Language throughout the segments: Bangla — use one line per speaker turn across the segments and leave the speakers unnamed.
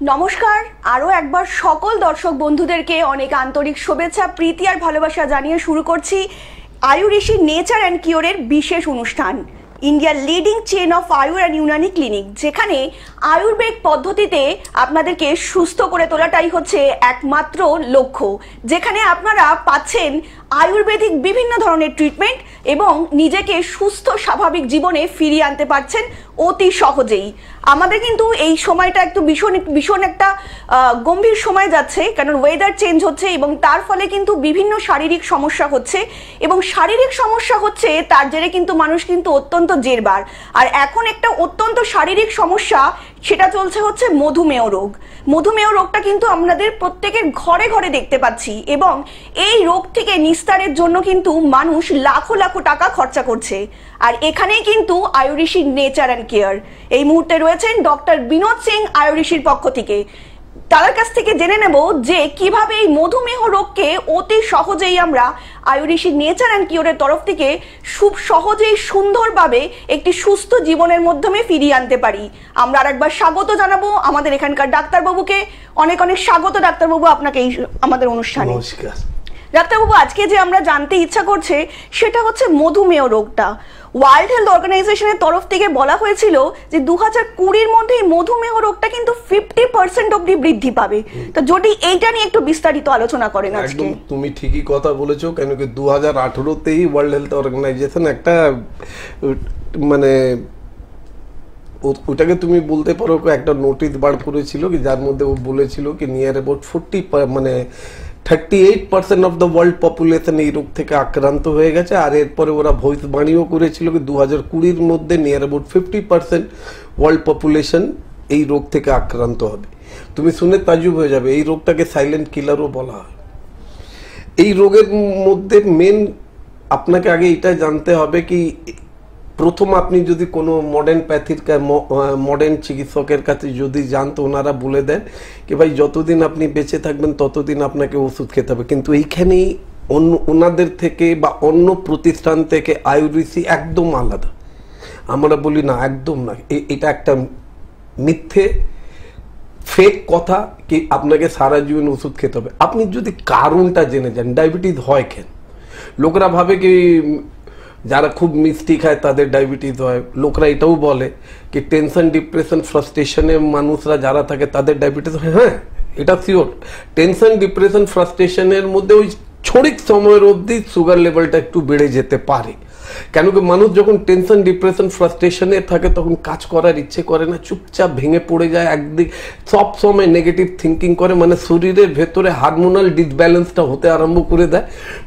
নমস্কার, আরও একবার সকল দর্শক বন্ধুদেরকে অনেক আন্তরিক শুভেচ্ছা, প্রীতি আর ভালোবাসা জানিয়ে শুরু করছি আয়ুঋষি নেচার অ্যান্ড কিওরের বিশেষ অনুষ্ঠান ইন্ডিয়ার leading chain of Ayur and Unani clinic, যেখানে আয়ুর্বেদ পদ্ধতিতে আপনাদেরকে সুস্থ করে তোলাটাই হচ্ছে একমাত্র লক্ষ্য, যেখানে আপনারা পাচ্ছেন আয়ুর্বেদিক বিভিন্ন ধরনের ট্রিটমেন্ট এবং নিজেকে সুস্থ স্বাভাবিক জীবনে ফিরিয়ে আনতে পারছেন অতি সহজেই। আমাদের কিন্তু এই সময়টা একটু ভীষণ একটা গম্ভীর সময় যাচ্ছে, কারণ ওয়েদার চেঞ্জ হচ্ছে এবং তার ফলে কিন্তু বিভিন্ন শারীরিক সমস্যা হচ্ছে, এবং শারীরিক সমস্যা হচ্ছে তার জেরে কিন্তু মানুষ কিন্তু অত্যন্ত জেরবার। আর এখন একটা অত্যন্ত শারীরিক সমস্যা সেটা চলছে হচ্ছে মধুমেহ রোগ। মধুমেহ রোগটা কিন্তু আমাদের প্রত্যেকের ঘরে ঘরে দেখতে পাচ্ছি, এবং এই রোগ থেকে নিস্তারের জন্য কিন্তু মানুষ লাখো লাখো টাকা খরচা করছে। আর এখানেই কিন্তু আয়ুঋষি নেচার অ্যান্ড কেয়ার এই মুহূর্তে রয়েছেন ডক্টর বিনোদ সিং আয়ুঋষির পক্ষ থেকে। তার কাছ থেকে জেনে নেব যে কিভাবে এই মধুমেহ রোগকে অতি সহজেই আমরা আয়ুঋষি নেচার অ্যান্ড কিওরের তরফ থেকে খুব সহজেই সুন্দরভাবে একটি সুস্থ জীবনের মাধ্যমে ফিরিয়ে আনতে পারি। আমরা আরেকবার স্বাগত জানাবো আমাদের এখানকার ডাক্তারবাবুকে। অনেক অনেক স্বাগত ডাক্তারবাবু আপনাকে এই আমাদের অনুষ্ঠানে।
নমস্কার
ডাক্তারবাবু, আজকে যে আমরা জানতে ইচ্ছা করছে সেটা হচ্ছে মধুমেহ রোগটা। ওয়ার্ল্ড হেলথ অর্গানাইজেশনের তরফ থেকে বলা হয়েছিল যে 2020-র মধ্যে মধুমেহ রোগটা কিন্তু 50% অবধি বৃদ্ধি পাবে। তো যদি এইটা নিয়ে একটু বিস্তারিত আলোচনা করেন আজকে।
একদম তুমি ঠিকই কথা বলেছো, কেন কি 2018-তেই ওয়ার্ল্ড হেলথ অর্গানাইজেশন একটা মানে ওটাকে তুমি বলতে পারো একটা নোটিশ বার করেছিল, কি যার মধ্যে ও বলেছিল কি near about 38% of the world population এই রোগ থেকে আক্রান্ত হয়ে গেছে। আর এরপরে ওরা ভবিষ্যবাণীও করেছিল কি 2020-র মধ্যে নিয়ার অ্যাবাউট 50% ওয়ার্ল্ড পপুলেশন এই রোগ থেকে আক্রান্ত হবে। তুমি শুনে তাজ্জুব হয়ে যাবে, এই রোগটাকে সাইলেন্ট কিলারও বলা হয়। এই রোগের মধ্যে মেন আপনাকে আগে এটা জানতে হবে কি, প্রথম আপনি যদি কোনো মডার্ন চিকিৎসকের কাছে যদি যান তো ওনারা বলে দেন কি ভাই যতদিন আপনি বেঁচে থাকবেন ততদিন আপনাকে ওষুধ খেতে হবে। কিন্তু এইখানেই ওনাদের থেকে বা অন্য প্রতিষ্ঠান থেকে আয়ুর্বেদী একদম আলাদা। আমরা বলি না, একদম না, এটা একটা মিথ্যে ফেক কথা কি আপনাকে সারা জীবন ওষুধ খেতে হবে। আপনি যদি কারণটা জেনে যান, ডায়াবেটিস হয় কেন, লোকরা ভাবে কি যারা খুব মিষ্টি খায় তাদের ডায়াবেটিস হয়। লোকরা এটাও বলে কি টেনশন, ডিপ্রেশন, ফ্রাস্ট্রেশনে মানুষরা যারা থাকে তাদের ডায়াবেটিস হয়। হ্যাঁ, এটা শিওর। টেনশন, ডিপ্রেশন, ফ্রাস্ট্রেশনের মধ্যে ওই ক্ষণিক সময়ের অবধি সুগার লেভেলটা একটু বেড়ে যেতে পারে। কেন কি মানুষ যখন টেনশন, ডিপ্রেশন, ফ্রাস্ট্রেশনে থাকে তখন কাজ করার ইচ্ছে করে না, চুপচাপ ভেঙে পড়ে যায়, একদিক সব সময় নেগেটিভ থিঙ্কিং করে, মানে শরীরের ভেতরে হারমোনাল ডিসব্যালেন্সটা হতে আরম্ভ করে দেয়,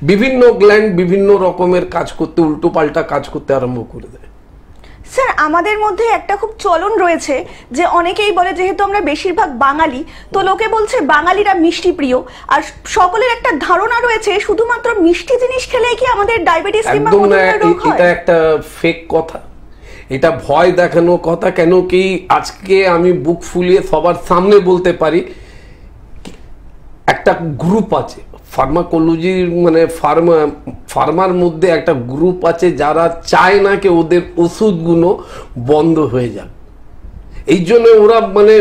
বিভিন্ন গ্ল্যান্ড বিভিন্ন রকমের কাজ করতে, উল্টো পাল্টা কাজ করতে আরম্ভ করে দেয়।
স্যার, আমাদের মধ্যে একটা খুব চলন রয়েছে যে অনেকেই বলে, যেহেতু আমরা বেশিরভাগ বাঙালি, তো লোকে বলছে বাঙালিরা মিষ্টি প্রিয়, আর সকলের একটা ধারণা রয়েছে শুধুমাত্র মিষ্টি জিনিস খেলেই কি আমাদের ডায়াবেটিস কিংবা মধুমেহ রোগ হয়।
এটা একটা ফেক কথা, এটা ভয় দেখানো কথা। কেন কি আজকে আমি বুক ফুলিয়ে সবার সামনে বলতে পারি একটা গ্রুপ আছে ফার্মাকোলজির, মানে ফার্মার মধ্যে একটা গ্রুপ আছে যারা চায় না কি ওদের ওষুধগুলো বন্ধ হয়ে যাক। এই জন্য ওরা মানে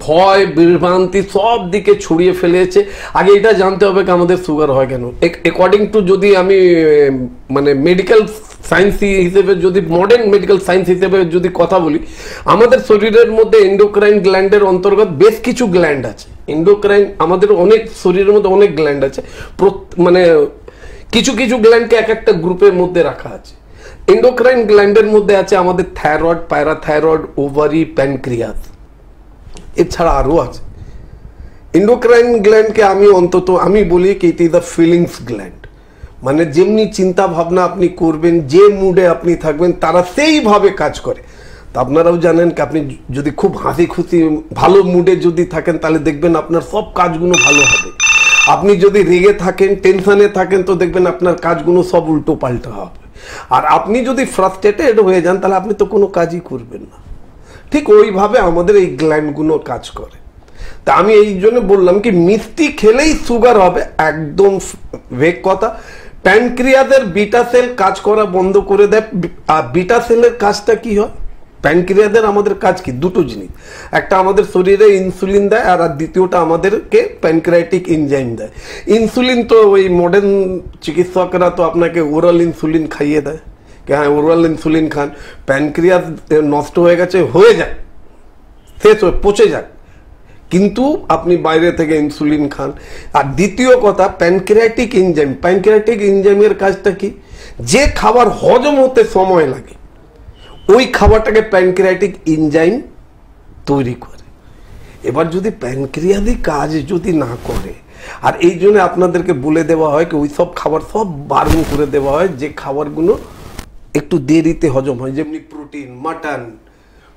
ভয় বিভ্রান্তি সব দিকে ছড়িয়ে ফেলেছে। আগে এটা জানতে হবে কি আমাদের সুগার হয় কেন। অ্যাকর্ডিং টু যদি আমি মানে মেডিকেল সায়েন্স হিসেবে, যদি মডার্ন মেডিকেল সায়েন্স হিসেবে যদি কথা বলি, আমাদের শরীরের মধ্যে এন্ডোক্রাইন গ্ল্যান্ডের অন্তর্গত বেশ কিছু গ্ল্যান্ড আছে। এন্ডোক্রাইন আমাদের অনেক শরীরের মধ্যে অনেক গ্ল্যান্ড আছে, মানে কিছু কিছু গ্ল্যান্ডকে এক একটা গ্রুপের মধ্যে রাখা আছে। এন্ডোক্রাইন গ্ল্যান্ডের মধ্যে আছে আমাদের থাইরয়েড, প্যারাথাইরয়েড, ওভারি, প্যানক্রিয়াস, এছাড়া আরো আছে। এন্ডোক্রাইন গ্ল্যান্ডকে আমি বলি কি it is the feelings gland, মানে যেমনি চিন্তা ভাবনা আপনি করবেন, যে মুডে আপনি থাকবেন তারা সেইভাবে কাজ করে। তা আপনারাও জানেন কি আপনি যদি খুব হাসি খুশি ভালো মুডে যদি থাকেন তাহলে দেখবেন আপনার সব কাজগুলো ভালো হবে। আপনি যদি রেগে থাকেন, টেনশনে থাকেন, তো দেখবেন আপনার কাজগুলো সব উল্টো পাল্টা হবে। আর আপনি যদি ফ্রাস্ট্রেটেড হয়ে যান তাহলে আপনি তো কোনো কাজই করবেন না। ঠিক ওইভাবে আমাদের এই গ্ল্যান্ডগুলো কাজ করে। তা আমি এই জন্য বললাম কি মিষ্টি খেলেই সুগার হবে, একদম ভেক কথা। প্যানক্রিয়াসের বিটা সেল কাজ করা বন্ধ করে দেয়। আর বিটা সেলের কাজটা কি হয়, প্যানক্রিয়াসের আমাদের কাজ কি? দুটো জিনিস, একটা আমাদের শরীরে ইনসুলিন দেয়, আর দ্বিতীয়টা আমাদেরকে প্যানক্রিয়াটিক এনজাইম দেয়। ইনসুলিন তো ওই মডার্ন চিকিৎসকরা তো আপনাকে ওরাল ইনসুলিন খাইয়ে দেয়, হ্যাঁ ওরাল ইনসুলিন খান, প্যানক্রিয়াস নষ্ট হয়ে গেছে, হয়ে যায়, শেষ হয়ে পচে যায়, কিন্তু আপনি বাইরে থেকে ইনসুলিন খান। আর দ্বিতীয় কথা, প্যানক্রিয়াটিক এনজাইমের কাজটা কি? যে খাবার হজম হতে সময় লাগে ওই খাবারটাকে প্যানক্রিয়াটিক এনজাইম তৈরি করে। এবার যদি প্যানক্রিয়াসই কাজ যদি না করে, আর এই জন্য আপনাদেরকে বলে দেওয়া হয় কি ওই সব খাবার সব বারণ করে দেওয়া হয় যে খাবারগুলো একটু দেরিতে হজম হয়, যেমনি প্রোটিন, মাটন,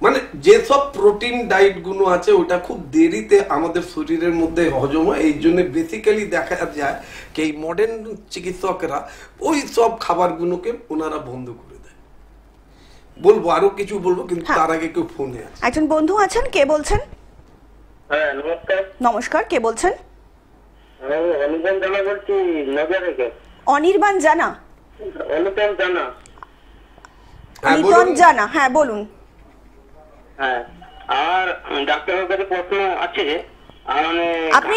মানে যেসব প্রোটিন ডায়েট গুলো আছে ওটা খুব দেরিতে আমাদের শরীরের মধ্যে হজম হয়। এই জন্য বেসিক্যালি দেখা যায় কি এই মডার্ন চিকিৎসকরা ওই সব খাবারগুলোকে ওনারা বন্ধ করে দেয়। বলবো আরো কিছু বলবো, কিন্তু তার আগে কেউ ফোনে আছে।
একজন বন্ধু আছেন, কে বলছেন?
হ্যাঁ নমস্কার।
নমস্কার, কে বলছেন?
আমি অনির্বাণ জানা বলছি, নদিয়া থেকে।
অনির্বাণ জানা?
অনুপম জানা।
নিতন জানা, হ্যাঁ বলুন।
হ্যাঁ, আর ডাক্তারের কাছে প্রশ্ন আছে।
আপনি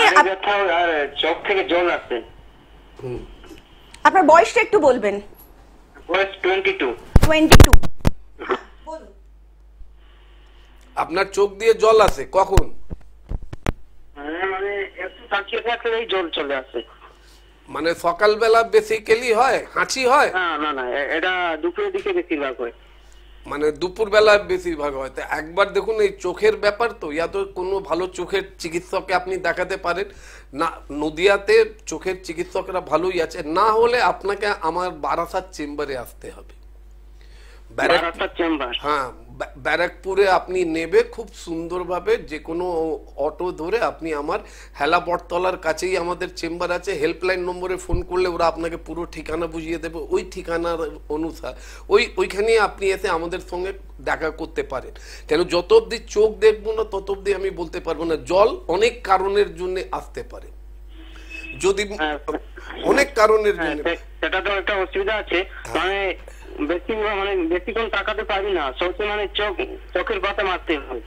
আর চোখ থেকে জল আসছে।
আপনার বয়সটা একটু বলবেন।
বয়স 22।
22। বলুন।
আপনার চোখ দিয়ে জল আসে কখন?
মানে একটু তাকিয়ে থাকলে জল চলে আসে।
মানে সকালবেলা বেসিক্যালি হয়, হাঁচি হয়?
না না, এটা দুপুরের দিকে বেশিরভাগ হয়।
মানে দুপুরবেলা বেশিরভাগ হয়। তো একবার দেখুন, এই চোখের ব্যাপার তো, ইয়া তো কোনো ভালো চোখের চিকিৎসককে আপনি দেখাতে পারেন না, নদিয়াতে চোখের চিকিৎসকরা ভালোই আছে, না হলে আপনাকে আমার বারাসাত চেম্বারে আসতে হবে। হ্যাঁ, ব্যারাকপুরে আপনি নেবে খুব সুন্দরভাবে, যে কোনো অটো ধরে আপনি আমার হেলা বটতলার কাছেই আমাদের চেম্বার আছে। হেল্পলাইন নম্বরে ফোন করলে ওরা আপনাকে পুরো ঠিকানা বুঝিয়ে দেবে। ওই ঠিকানার অনুসার ওইখানে আপনি এসে আমাদের সঙ্গে দেখা করতে পারেন। কেন যত অবধি চোখ দেখবো না তত অবধি আমি বলতে পারবো না। জল অনেক কারণের জন্য আসতে পারে, যদি অনেক কারণের জন্য।
সেটা তো একটা অসুবিধা আছে, বেশিক্ষণ তাকাতে পারি না, সবসময় চোখের পাতা মারতে হয়।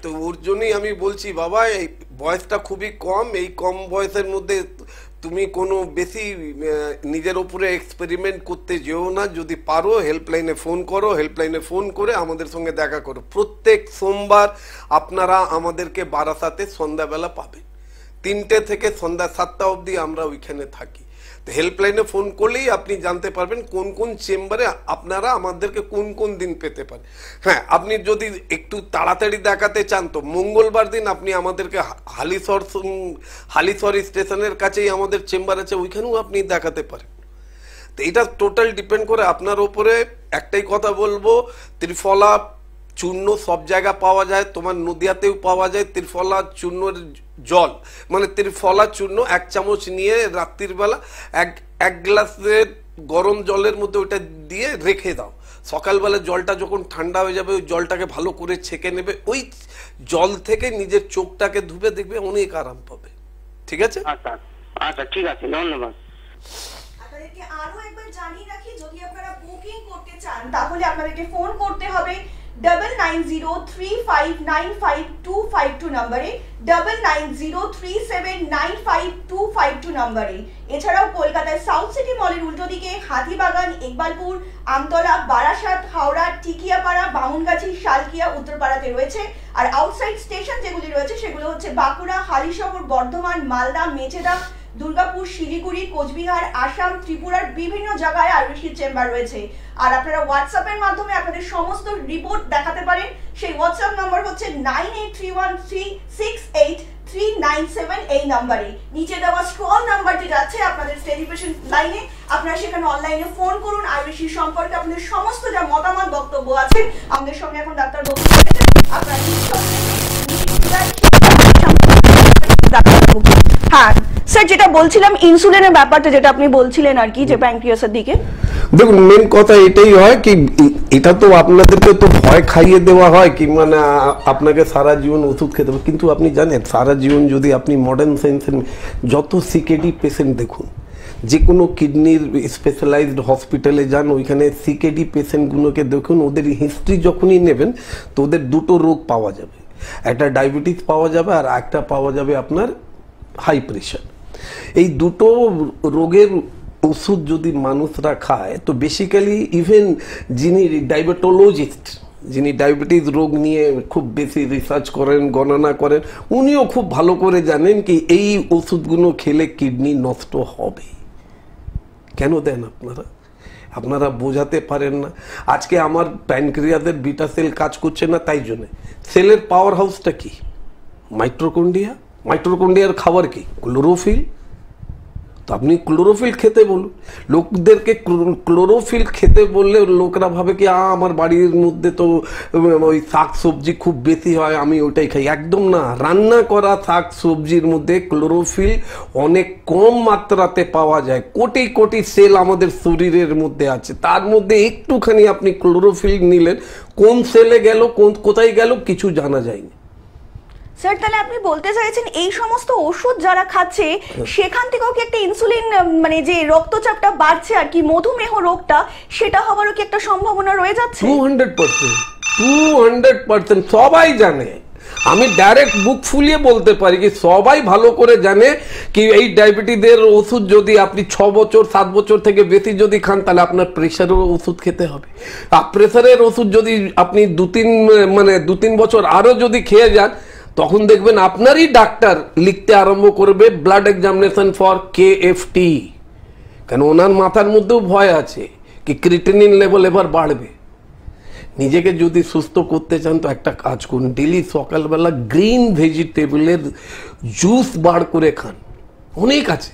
তো ওর জন্যই আমি বলছি বাবা, এই বয়সটা খুবই কম, এই কম বয়সের মধ্যে তুমি কোনো বেশি নিজের উপরে এক্সপেরিমেন্ট করতে যেও না। যদি পারো হেল্পলাইনে ফোন করো, হেল্পলাইনে ফোন করে আমাদের সঙ্গে দেখা করো। প্রত্যেক সোমবার আপনারা আমাদেরকে বারাসাতে সন্ধ্যাবেলা পাবেন, 3টে থেকে সন্ধ্যা 7টা অবধি আমরা ওইখানে থাকি। তো হেল্পলাইনে ফোন করলেই আপনি জানতে পারবেন কোন কোন চেম্বারে আপনারা আমাদেরকে কোন কোন দিন পেতে পারেন। হ্যাঁ, আপনি যদি একটু তাড়াতাড়ি দেখাতে চান তো মঙ্গলবার দিন আপনি আমাদেরকে হালিশহর স্টেশনের কাছেই আমাদের চেম্বার আছে, ওইখানেও আপনি দেখাতে পারেন। তো এটা টোটাল ডিপেন্ড করে আপনার উপরে। একটাই কথা বলবো, ত্রিফলা চূর্ণ সব জায়গা পাওয়া যায়, তোমার নদিয়াতেও পাওয়া যায় ত্রিফলা চূর্ণের জল। মানে ত্রিফলা চূর্ণ 1 চামচ নিয়ে রাত্রির বেলা এক গ্লাসের গরম জলের মধ্যে ওটা দিয়ে রেখে দাও। সকালবেলা জলটা যখন ঠান্ডা হয়ে যাবে ওই জলটাকে ভালো করে ছেঁকে নেবে, ওই জল থেকে নিজের চোখটাকে ধুবে দেখবে অনেক আরাম পাবে। ঠিক আছে?
আচ্ছা আচ্ছা, ঠিক আছে, ধন্যবাদ।
আপনাদেরকে আরো একবার জানিয়ে রাখি, যদি আপনারা বুকিং করতে চান তাহলে আপনাদেরকে ফোন করতে হবে 9903595252 নম্বরে, 9903795252 নম্বরে। এছাড়াও কলকাতায় সাউথ সিটি মলের উল্টো দিকে হাতিবাগান, ইকবালপুর, আমতলা, বারাসাত, হাওড়া, টিকিয়াপাড়া, বামুনগাছি, শালকিয়া, উত্তরপাড়াতে রয়েছে। আর আউটসাইড স্টেশন যেগুলি রয়েছে সেগুলো হচ্ছে বাঁকুড়া, হালিশহর, বর্ধমান, মালদা, মেচেদা, দুর্গাপুর, শিলিগুড়ি, কোচবিহার, আসাম, ত্রিপুরার বিভিন্ন জায়গায় আয়ুষীর চেম্বার রয়েছে। আর আপনারা হোয়াটসঅ্যাপের মাধ্যমে আপনাদের সমস্ত রিপোর্ট দেখাতে পারেন। সেই হোয়াটসঅ্যাপ নাম্বার হচ্ছে 9831368397 এই নাম্বারে। নিচে দেওয়া স্ক্রল নাম্বারটি যাচ্ছে আপনাদের টেলিভিশন লাইনে, আপনারা সেখানে অনলাইনে ফোন করুন। আয়ুষী সম্পর্কে আপনাদের সমস্ত যা মতামত বক্তব্য আছে, আমাদের সঙ্গে এখন ডাক্তার বক্তব্য রয়েছে, আপনারা হ্যাঁ স্যার, যেটা বলছিলাম ইনসুলিনের ব্যাপারটা, যেটা আপনি বলছিলেন আর কি, যে প্যানক্রিয়াসের দিকে।
দেখুন, মেন কথা এটাই হয় কি, এটা তো আপনাদেরকে তো ভয় খাইয়ে দেওয়া হয় কি, মানে আপনাকে সারা জীবন ওষুধ খেতে হবে। কিন্তু আপনি জানেন সারা জীবন যদি আপনি মডার্ন সায়েন্সের যত সিকেডি পেশেন্ট দেখুন, যে কোনো কিডনির স্পেশালাইজড হসপিটালে যান, ওইখানে সিকেডি পেশেন্টগুলোকে দেখুন, ওদের হিস্ট্রি যখনই নেবেন তো ওদের দুটো রোগ পাওয়া যাবে, একটা ডায়াবেটিস পাওয়া যাবে আর একটা পাওয়া যাবে আপনার হাই প্রেশার। এই দুটো রোগের ওষুধ যদি মানুষরা খায় তো বেসিক্যালি ইভেন যিনি ডায়াবেটোলজিস্ট, যিনি ডায়াবেটিস রোগ নিয়ে খুব বেশি রিসার্চ করেন, গণনা করেন, উনিও খুব ভালো করে জানেন কি এই ওষুধগুলো খেলে কিডনি নষ্ট হবে। কেন দেন আপনারা বোঝাতে পারেন না। আজকে আমার প্যানক্রিয়াসের বিটা সেল কাজ করছে না, তাই জন্য সেলের পাওয়ার হাউসটা কি? মাইটোকন্ড্রিয়া। মাইটোকন্ড্রিয়ার খাবার কি? ক্লোরোফিল। তো আপনি ক্লোরোফিল খেতে বলুন। লোকদেরকে ক্লোরোফিল খেতে বললে লোকরা ভাবে কি আমার বাড়ির মধ্যে তো ওই শাক সবজি খুব বেশি হয়, আমি ওইটাই খাই। একদম না, রান্না করা শাক সবজির মধ্যে ক্লোরোফিল অনেক কম মাত্রাতে পাওয়া যায়। কোটি কোটি সেল আমাদের শরীরের মধ্যে আছে, তার মধ্যে একটুখানি আপনি ক্লোরোফিল নিলেন, কোন সেলে গেল, কোথায় গেল কিছু জানা যায়নি।
স্যার, তাহলে আপনি বলতে চাইছেন এই সমস্ত ওষুধ যারা খাচ্ছে সেখান থেকেও কি একটা ইনসুলিন মানে যে রক্তচাপটা বাড়ছে আর কি, মধুমেহ রোগটা, সেটা হবারও কি একটা সম্ভাবনা রয়ে যাচ্ছে?
200% সবাই জানে। আমি ডাইরেক্ট বুক ফুলিয়ে বলতে পারি কি সবাই ভালো করে জানে কি এই ডায়াবেটিসের ওষুধ যদি আপনি 6 বছর 7 বছর থেকে বেশি যদি খান তাহলে আপনার প্রেশারের ওষুধ খেতে হবে। আর প্রেশারের ওষুধ যদি আপনি 2-3 বছর আরো যদি খেয়ে যান তখন দেখবেন আপনারই ডাক্তার লিখতে আরম্ভ করবে ব্লাড এক্সামিনেশন ফর KFT, কেন ওনার মাথার মধ্যেও ভয় আছে কি ক্রিটিনিন লেভেল এবার বাড়বে। নিজেকে যদি সুস্থ করতে চান তো একটা কাজ করুন, ডেলি সকালবেলা গ্রিন ভেজিটেবলের জুস বার করে খান। অনেক আছে,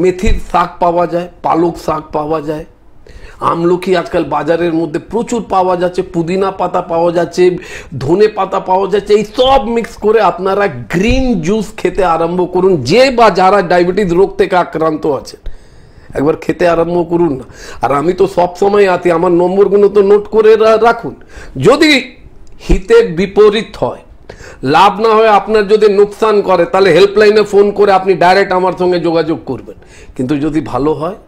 মেথির শাক পাওয়া যায়, পালক শাক পাওয়া যায়, আমলকি আজকাল বাজারের মধ্যে প্রচুর পাওয়া যাচ্ছে, পুদিনা পাতা পাওয়া যাচ্ছে, ধনে পাতা পাওয়া যাচ্ছে। এই সব মিক্স করে আপনারা গ্রিন জুস খেতে আরম্ভ করুন। যে বা যারা ডায়াবেটিস রোগ থেকে আক্রান্ত আছেন একবার খেতে আরম্ভ করুন না। আর আমি তো সব সময় আছি, আমার নম্বরগুলো তো নোট করে রাখুন। যদি হিতের বিপরীত হয়, লাভ না হয়, আপনার যদি নুকসান করে তাহলে হেল্পলাইনে ফোন করে আপনি ডাইরেক্ট আমার সঙ্গে যোগাযোগ করবেন। কিন্তু যদি ভালো হয়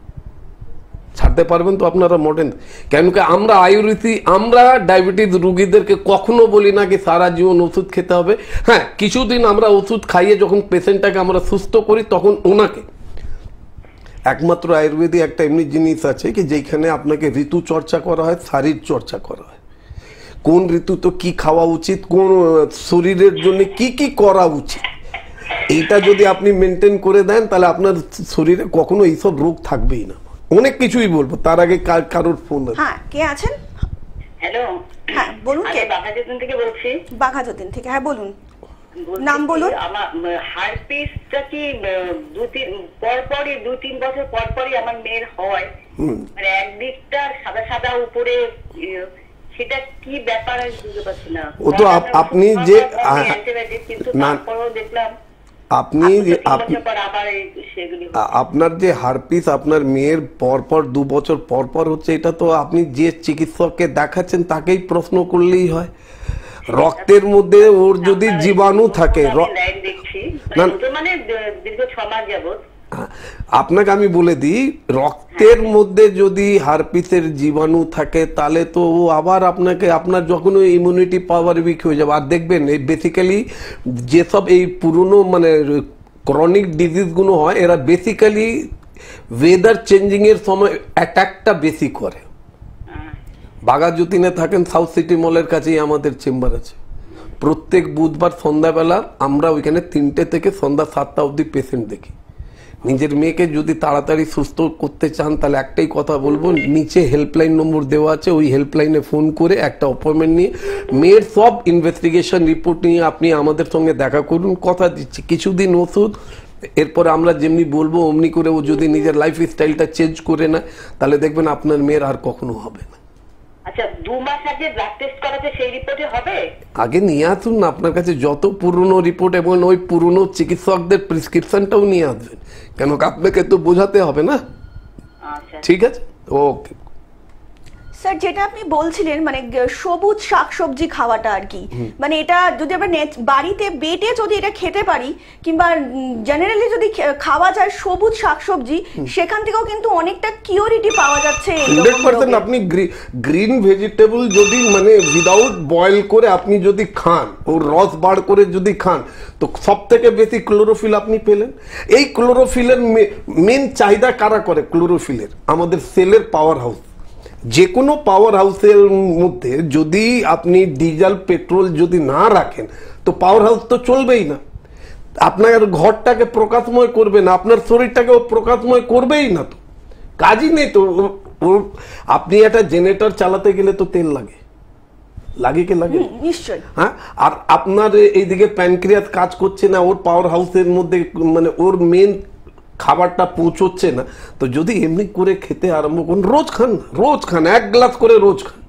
ছাড়তে পারবেন তো আপনারা মডেন। কেন কি আমরা আয়ুর্বেদিক, আমরা ডায়াবেটিস রোগীদেরকে কখনো বলি না কি সারা জীবন ওষুধ খেতে হবে। হ্যাঁ, কিছুদিন আমরা ওষুধ খাইয়ে যখন পেশেন্টটাকে আমরা সুস্থ করি তখন ওনাকে একমাত্র আয়ুর্বেদিক একটা এমনি জিনিস আছে কি যেখানে আপনাকে ঋতু চর্চা করা হয়, শারীর চর্চা করা হয়, কোন ঋতু তো কি খাওয়া উচিত, কোন শরীরের জন্য কি কি করা উচিত, এইটা যদি আপনি মেনটেন করে দেন তাহলে আপনার শরীরে কখনো এইসব রোগ থাকবেই না। অনেক কিছুই বলবো, তার আগে কারোর ফোন আছে।
হ্যাঁ, কে আছেন?
হ্যালো,
হ্যাঁ বলুন। কে?
বাঘাযতীন থেকে বলছি।
বাঘাযতীন থেকে, হ্যাঁ বলুন, নাম বলুন।
আমার হার্পিসটা কি 2-3 বছর পরপরই আমার মেয়ের হয়, মানে একদিকটা সাদা সাদা উপরে, সেটা কি ব্যাপার আমি বুঝতে পারছি না।
ও তো আপনি যে
কিন্তু তারপরেও দেখলাম
আপনার যে হার্পিস আপনার মেয়ের পরপর 2 বছর পরপর হচ্ছে, এটা তো আপনি যে চিকিৎসককে দেখাচ্ছেন তাকেই প্রশ্ন করলেই হয়। রক্তের মধ্যে ওর যদি জীবাণু থাকে, আপনাকে আমি বলে দিই, রক্তের মধ্যে যদি হার্পিসের জীবাণু থাকে তাহলে তো ও আবার আপনার যখন ইমিউনিটি পাওয়ার উইক হয়ে যাবে। আর দেখবেন এই বেসিক্যালি যেসব এই পুরনো ক্রনিক ডিজিজগুলো হয় এরা বেসিক্যালি ওয়েদার চেঞ্জিং এর সময় অ্যাটাকটা বেশি করে। বাঘাযতীনে থাকেন, সাউথ সিটি মলের কাছেই আমাদের চেম্বার আছে। প্রত্যেক বুধবার সন্ধ্যাবেলা আমরা ওইখানে 3টে থেকে সন্ধ্যা 7টা অবধি পেশেন্ট দেখি। নিজের মেয়েকে যদি তাড়াতাড়ি সুস্থ করতে চান তাহলে একটাই কথা বলবো, নিচে হেল্পলাইন নম্বর দেওয়া আছে, ওই হেল্পলাইনে ফোন করে একটা অ্যাপয়েন্টমেন্ট নিয়ে মেয়ের সব ইনভেস্টিগেশন রিপোর্ট নিয়ে আপনি আমাদের সঙ্গে দেখা করুন। কথা দিচ্ছি কিছুদিন ওষুধ, এরপরে আমরা যেমনি বলবো অমনি করে ও যদি নিজের লাইফ স্টাইলটা চেঞ্জ করে না তাহলে দেখবেন আপনার মেয়ের আর কখনো হবে না।
আচ্ছা, 2 মাস আগে ব্লাড টেস্ট করাতে সেই রিপোর্টে হবে?
আগে নিয়ে আসুন না আপনার কাছে যত পুরনো রিপোর্ট এবং ওই পুরনো চিকিৎসকদের প্রেসক্রিপশনটাও নিয়ে আসবেন, কেন আপনাকে তো বোঝাতে হবে না।
আচ্ছা,
ঠিক আছে, ওকে।
স্যার যেটা আপনি বলছিলেন মানে সবুজ শাকসবজি খাওয়াটা আর কি, মানে এটা যদি আমরা বাড়িতে বেটে যদি এটা খেতে পারি কিংবা জেনারেলি যদি খাওয়া যায় সবুজ শাকসবজি, সেখান থেকেও কিন্তু অনেকটা কিউরিটি পাওয়া যাচ্ছে।
100% আপনি গ্রিন ভেজিটেবল যদি মানে উইদাউট বয়েল করে আপনি যদি খান, ওর রস বার করে যদি খান, তো সব থেকে বেশি ক্লোরোফিল আপনি পেলেন। এই ক্লোরোফিলের মেন চাহিদা কারা করে? ক্লোরোফিলের আমাদের সেলের পাওয়ার হাউস। যে কোনো পাওয়ার হাউসের মধ্যে যদি আপনি ডিজেল পেট্রোল যদি না রাখেন তো পাওয়ার হাউস তো চলবেই না। আপনার ঘরটাকে প্রকাশময় করবে না, আপনার শরীরটাকে প্রকাশময় করবেই না, তো কাজই নেই। তো আপনি একটা জেনারেটর চালাতে গেলে তো তেল লাগে, লাগে কি লাগে?
নিশ্চয়ই।
হ্যাঁ, আর আপনার এইদিকে প্যানক্রিয়াস কাজ করছে না, ওর পাওয়ার হাউসের মধ্যে মানে ওর মেন খাবারটা পৌঁছচ্ছে না। তো যদি এমনি করে খেতে আরম্ভ করুন, রোজ খান না, রোজ খান, 1 গ্লাস করে রোজ খান।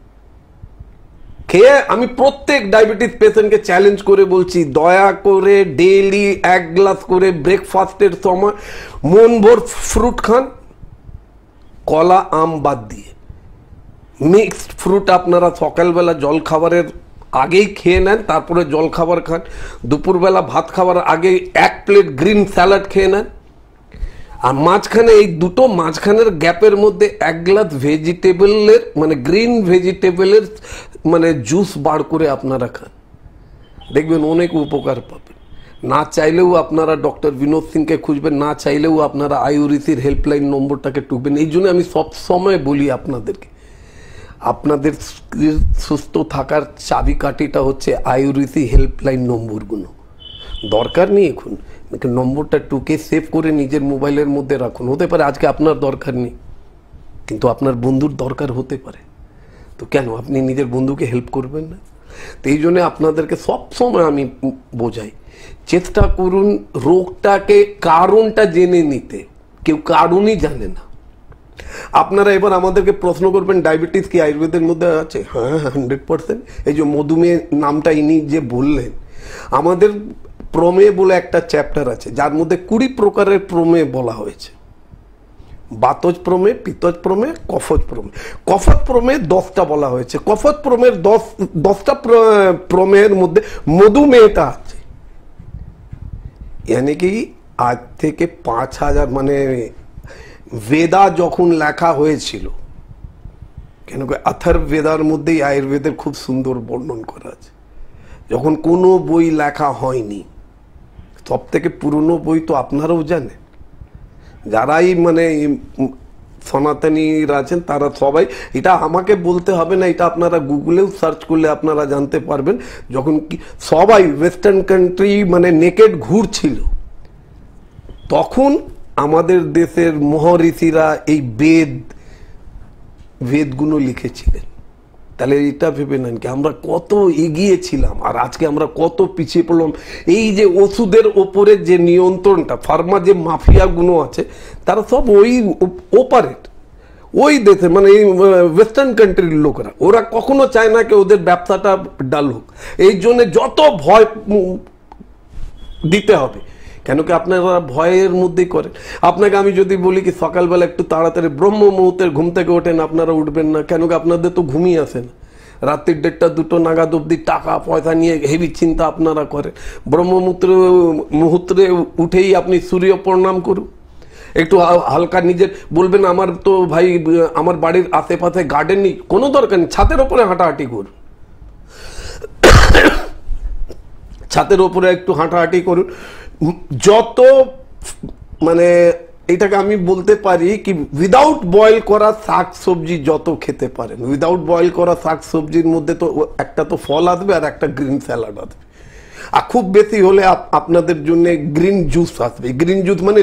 খেয়ে আমি প্রত্যেক ডায়াবেটিস পেশেন্টকে চ্যালেঞ্জ করে বলছি, দয়া করে ডেইলি 1 গ্লাস করে ব্রেকফাস্টের সময় মন ভর ফ্রুট খান, কলা আম বাদ দিয়ে। মিক্সড ফ্রুট আপনারা সকালবেলা জল খাবারের আগেই খেয়ে নেন, তারপরে জল খাবার খান। দুপুরবেলা ভাত খাবার আগে 1 প্লেট গ্রিন স্যালাড খেয়ে নেন। আর মাঝখানে এই দুটো মাঝখানের গ্যাপের মধ্যে 1 গ্লাস ভেজিটেবলের মানে গ্রিন ভেজিটেবলের মানে জুস বার করে আপনারা খান, দেখবেন অনেক উপকার পাবেন। না চাইলেও আপনারা ডক্টর বিনোদ সিংকে খুঁজবেন, না চাইলেও আপনারা আয়ুরিসির হেল্পলাইন নম্বরটাকে টুকবেন। এই জন্য আমি সব সময় বলি আপনাদেরকে, আপনাদের সুস্থ থাকার চাবিকাঠিটা হচ্ছে আয়ুরিসি হেল্পলাইন নম্বরগুলো। দরকার নেই এখন নম্বরটা টুকে সেভ করে নিজের মোবাইলের মধ্যে রাখুন। হতে পারে আজকে আপনার দরকার নেই, কিন্তু আপনার বন্ধুর দরকার হতে পারে। তো কেন আপনি নিজের বন্ধুকে হেল্প করবেন না? তো এই জন্য আপনাদেরকে সবসময় আমি বোঝাই, চেষ্টা করুন রোগটাকে কারণটা জেনে নিতে। কেউ কারণই জানে না। আপনারা এবার আমাদেরকে প্রশ্ন করবেন ডায়াবেটিস কি আয়ুর্বেদের মধ্যে আছে? হ্যাঁ, 100%। এই যে মধুমেহ নামটা ইনি যে বললেন, আমাদের প্রমেয় বলে একটা চ্যাপ্টার আছে যার মধ্যে 20 প্রকারের প্রমেয় বলা হয়েছে। বাতজ প্রমেয়, পিত্তজ প্রমেয়, কফজ প্রমেয়। কফজ প্রমেয় 10টা বলা হয়েছে। কফজ প্রমেয়ের 10টা প্রমেয়ের মধ্যে মধুমেহটা আছে। यानी কি আজ থেকে 5000 মানে বেদা যখন লেখা হয়েছিল, কেন কি অথর্ববেদার মধ্যেই আয়ুর্বেদের খুব সুন্দর বর্ণন করা আছে। যখন কোনো বই লেখা হয়নি, সব থেকে পুরনো বই তো আপনারাও জানেন, যারাই মানে সনাতনীরা আছেন তারা সবাই, এটা আমাকে বলতে হবে না, এটা আপনারা গুগলেও সার্চ করলে আপনারা জানতে পারবেন। যখন কি সবাই ওয়েস্টার্ন কান্ট্রি মানে নেকেড ঘুরছিল, তখন আমাদের দেশের মহর্ষিরা এই বেদগুলো লিখেছিলেন। তাহলে এটা ভেবে নেন কি আমরা কত এগিয়ে ছিলাম আর আজকে আমরা কত পিছিয়ে পড়লাম। এই যে ওষুধের ওপরে যে নিয়ন্ত্রণটা, ফার্মা যে মাফিয়াগুলো আছে, তারা সব ওই অপারেট ওই দেশে মানে ওয়েস্টার্ন কান্ট্রির লোকরা। ওরা কখনো চায় না কি ওদের ব্যবসাটা ডাল হোক। এই জন্য যত ভয় দিতে হবে, কেন কি আপনারা ভয়ের মধ্যেই করেন। আপনাকে আমি যদি বলি কি সকালবেলা একটু তাড়াতাড়ি ব্রহ্ম মুহূর্তের ঘুম থেকে ওঠেন, আপনারা উঠবেন না। কেন কি আপনাদের তো ঘুমিয়ে আসেন, রাত্রির 1টা-2টো নাগাদ অব্দি টাকা পয়সা নিয়ে হেভি চিন্তা আপনারা করেন। ব্রহ্ম মুহূর্তে উঠেই আপনি সূর্য প্রণাম করুন, একটু হালকা নিজের বলবেন আমার তো ভাই আমার বাড়ির আশেপাশে গার্ডেন নেই, কোনো দরকার নেই, ছাদের ওপরে হাঁটাহাঁটি করুন, ছাদের ওপরে একটু হাঁটাহাঁটি করুন। যত মানে এটাকে আমি বলতে পারি কি উইদাউট বয়েল করা শাক সবজি যত খেতে পারেন। উইদাউট বয়েল করা শাক সবজির মধ্যে তো একটা তো ফল আসবে আর একটা গ্রিন স্যালাড আসবে, আর খুব বেশি হলে আপনাদের জন্য গ্রিন জুস আসবে। গ্রিন জুস মানে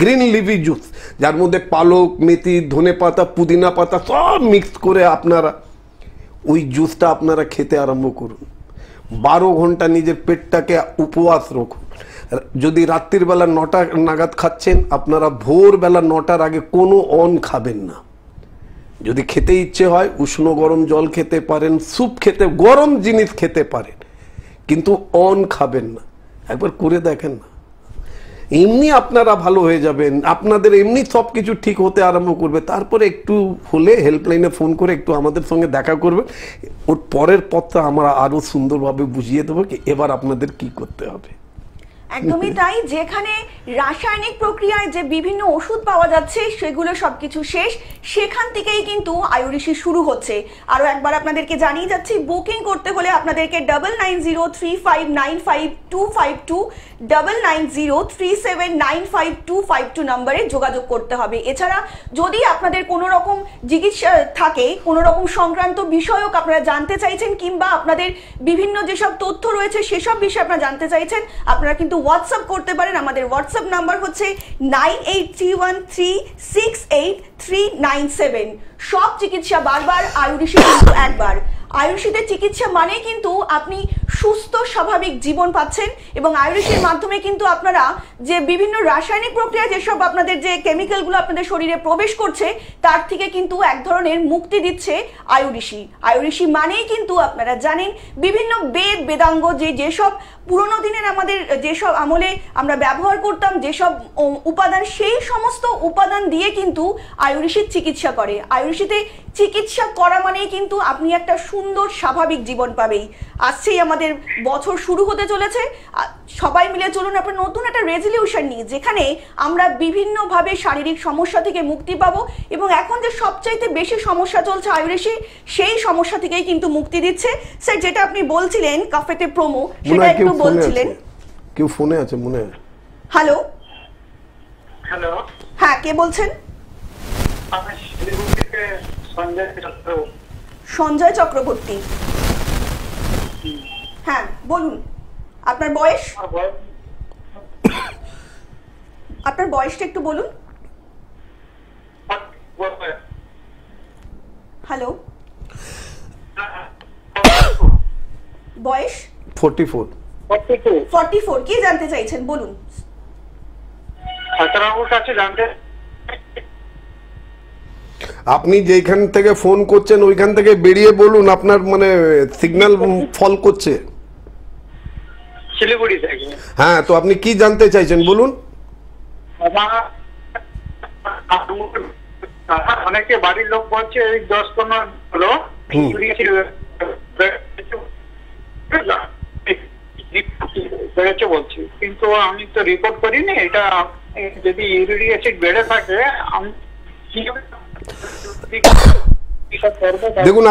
গ্রিন লিভি জুস, যার মধ্যে পালক, মেথি, ধনে পাতা, পুদিনা পাতা সব মিক্স করে আপনারা ওই জুসটা আপনারা খেতে আরম্ভ করুন। 12 ঘন্টা নিজের পেটটাকে উপবাস রাখুন। যদি রাত্রির বেলা 9টা নাগাদ খাচ্ছেন, আপনারা ভোরবেলা 9টার আগে কোনো অন খাবেন না। যদি খেতে ইচ্ছে হয় উষ্ণ গরম জল খেতে পারেন, স্যুপ খেতে, গরম জিনিস খেতে পারেন, কিন্তু অন খাবেন না। একবার করে দেখেন না। এমনি আপনারা ভালো হয়ে যাবেন, আপনাদের এমনি সবকিছু ঠিক হতে আরম্ভ করবে। তারপরে একটু হলে হেল্পলাইনে ফোন করে একটু আমাদের সঙ্গে দেখা করবেন, ওর পরের পথটা আমরা আরো সুন্দরভাবে বুঝিয়ে দেবো কি এবার আপনাদের কি করতে হবে।
একদমই তাই, যেখানে রাসায়নিক প্রক্রিয়ায় যে বিভিন্ন ওষুধ পাওয়া যাচ্ছে সেগুলো সবকিছু শেষ, সেখান থেকেই কিন্তু আয়ুরিশি শুরু হচ্ছে। আরো একবার আপনাদেরকে জানিয়ে যাচ্ছি, বুকিং করতে হলে আপনাদেরকে 9903595252 9903795252 নম্বরে যোগাযোগ করতে হবে। এছাড়া যদি আপনাদের কোনো রকম চিকিৎসা থাকে, কোনো রকম সংক্রান্ত বিষয়ক আপনারা জানতে চাইছেন, কিংবা আপনাদের বিভিন্ন যেসব তথ্য রয়েছে সেসব বিষয়ে আপনারা জানতে চাইছেন, আপনারা কিন্তু হোয়াটসঅ্যাপ করতে পারেন। আমাদের হোয়াটসঅ্যাপ নাম্বার হচ্ছে 9831368397। সব চিকিৎসা বারবার, আয়ুরিশি কিন্তু একবার। আয়ুর্বেদে চিকিৎসা মানে কিন্তু আপনি সুস্থ স্বাভাবিক জীবন পাচ্ছেন, এবং আয়ুর্বেদের মাধ্যমে কিন্তু আপনারা যে বিভিন্ন রাসায়নিক প্রক্রিয়া, যেসব আপনাদের যে কেমিক্যালগুলো আপনাদের শরীরে প্রবেশ করছে, তার থেকে কিন্তু এক ধরনের মুক্তি দিচ্ছে আয়ুর্বেদ। আয়ুর্বেদ মানেই কিন্তু আপনারা জানেন বিভিন্ন বেদ বেদাঙ্গ, যেসব পুরোনো দিনের আমাদের যেসব আমলে আমরা ব্যবহার করতাম যেসব উপাদান, সেই সমস্ত উপাদান দিয়ে কিন্তু আয়ুর্বেদ চিকিৎসা করে। আয়ুর্বেদে চিকিৎসা করা মানেই কিন্তু আপনি একটা সুন্দর স্বাভাবিক জীবন পাবেই। আসছেই আমাদের বছর শুরু হতে চলেছে, সবাই মিলে চলুন আপনার নতুন একটা রেজলিউশন নিয়ে, যেখানে আমরা বিভিন্নভাবে শারীরিক সমস্যা থেকে মুক্তি পাবো, এবং এখন যে সবচাইতে বেশি সমস্যা চলছে আয়ুর্বেদে, সেই সমস্যা থেকেই কিন্তু মুক্তি দিচ্ছে। স্যার, যেটা আপনি বলছিলেন কাফেতে প্রোমো, সেটা একটু বলছিলেন।
কেউ ফোনে আছে মনে হয়।
হ্যালো
হ্যালো,
হ্যাঁ, কে বলছেন?
আমি শিলিগুড়ি থেকে
সঞ্জয় চক্রবর্তী। হ্যাঁ বলুন, আপনার বয়স, আপনার বয়সটা একটু বলুন। হ্যালো, বয়স
44।
44। কি জানতে চাইছেন বলুন।
ডাক্তারবাবুর কাছে জানতে,
আপনি যেখান থেকে ফোন করছেন ওইখান থেকে বেরিয়ে বলুন, আপনার মানে সিগন্যাল ফল করছে।
শিলিগুড়ি থেকে।
হ্যাঁ, তো আপনি কি জানতে চাইছেন বলুন।
অনেকে বাড়ির লোক বলছে এই 10-15 হলো বেড়েছে বলছি, কিন্তু আমি তো রিপোর্ট করিনি। এটা যদি ইউরিক অ্যাসিড বেড়ে থাকে আমি
দেখুন,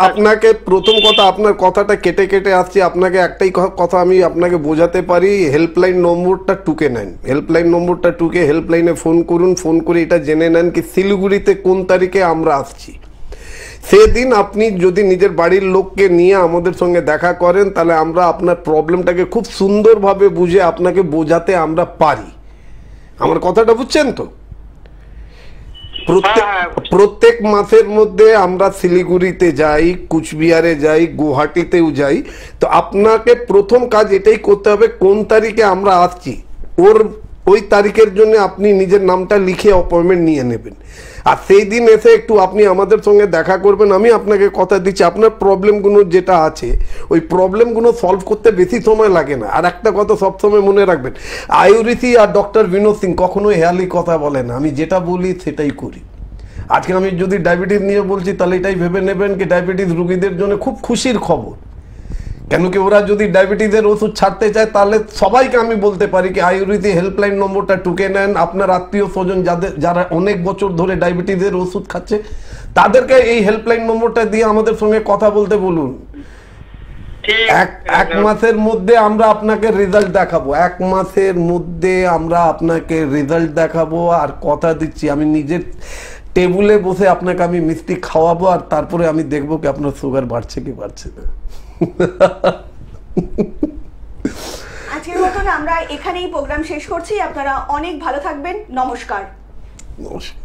আপনাকে প্রথম কথা, আপনার কথাটা কেটে কেটে আসছে, আপনাকে একটাই কথা আমি আপনাকে বোঝাতে পারি, হেল্পলাইন নম্বরটা টুকে নেন। হেল্পলাইন নম্বরটা টুকে হেল্পলাইনে ফোন করুন, ফোন করে এটা জেনে নেন কি শিলিগুড়িতে কোন তারিখে আমরা আসছি। সেদিন আপনি যদি নিজের বাড়ির লোককে নিয়ে আমাদের সঙ্গে দেখা করেন, তাহলে আমরা আপনার প্রবলেমটাকে খুব সুন্দরভাবে বুঝে আপনাকে বোঝাতে আমরা পারি। আমার কথাটা বুঝছেন তো? প্রত্যেক মাসের মধ্যে আমরা শিলিগুড়িতে যাই, কুচবিহারে যাই, গুয়াহাটিতেও যাই। তো আপনাকে প্রথম কাজ এটাই করতে হবে, কোন তারিখে আমরা আসছি ওই তারিখের জন্য আপনি নিজের নামটা লিখে অ্যাপয়েন্টমেন্ট নিয়ে নেবেন, আর সেই দিন এসে একটু আপনি আমাদের সঙ্গে দেখা করবেন। আমি আপনাকে কথা দিচ্ছি, আপনার প্রবলেমগুলো যেটা আছে ওই প্রবলেমগুলো সলভ করতে বেশি সময় লাগে না। আর একটা কথা সবসময় মনে রাখবেন, আয়ুর্বেদী আর ডক্টর বিনোদ সিং কখনোই হেয়ালি কথা বলে না। আমি যেটা বলি সেটাই করি। আজকে আমি যদি ডায়াবেটিস নিয়ে বলছি, তাহলে এটাই ভেবে নেবেন কি ডায়াবেটিস রোগীদের জন্য খুব খুশির খবর। কেন কি ওরা যদি ডায়াবেটিসের ওষুধ ছাড়তে চায়, তাহলে সবাইকে আমি বলতে পারি কি আয়ুর্বেদিক হেল্পলাইন নম্বরটা টুকে নেন। আপনার আত্মীয় স্বজন যারা অনেক বছর ধরে ডায়াবেটিসের ওষুধ খাচ্ছে, তাদেরকে এই হেল্পলাইন নম্বরটা দিয়ে আমাদের সঙ্গে কথা বলতে বলুন। এক মাসের মধ্যে আমরা আপনাকে রেজাল্ট দেখাবো, এক মাসের মধ্যে আমরা আপনাকে রেজাল্ট দেখাবো। আর কথা দিচ্ছি, আমি নিজের টেবিলে বসে আপনাকে আমি মিষ্টি খাওয়াবো, আর তারপরে আমি দেখবো কি আপনার সুগার বাড়ছে কি বাড়ছে না।
আজকের মতন আমরা এখানেই প্রোগ্রাম শেষ করছি। আপনারা অনেক ভালো থাকবেন। নমস্কার।
নমস্কার।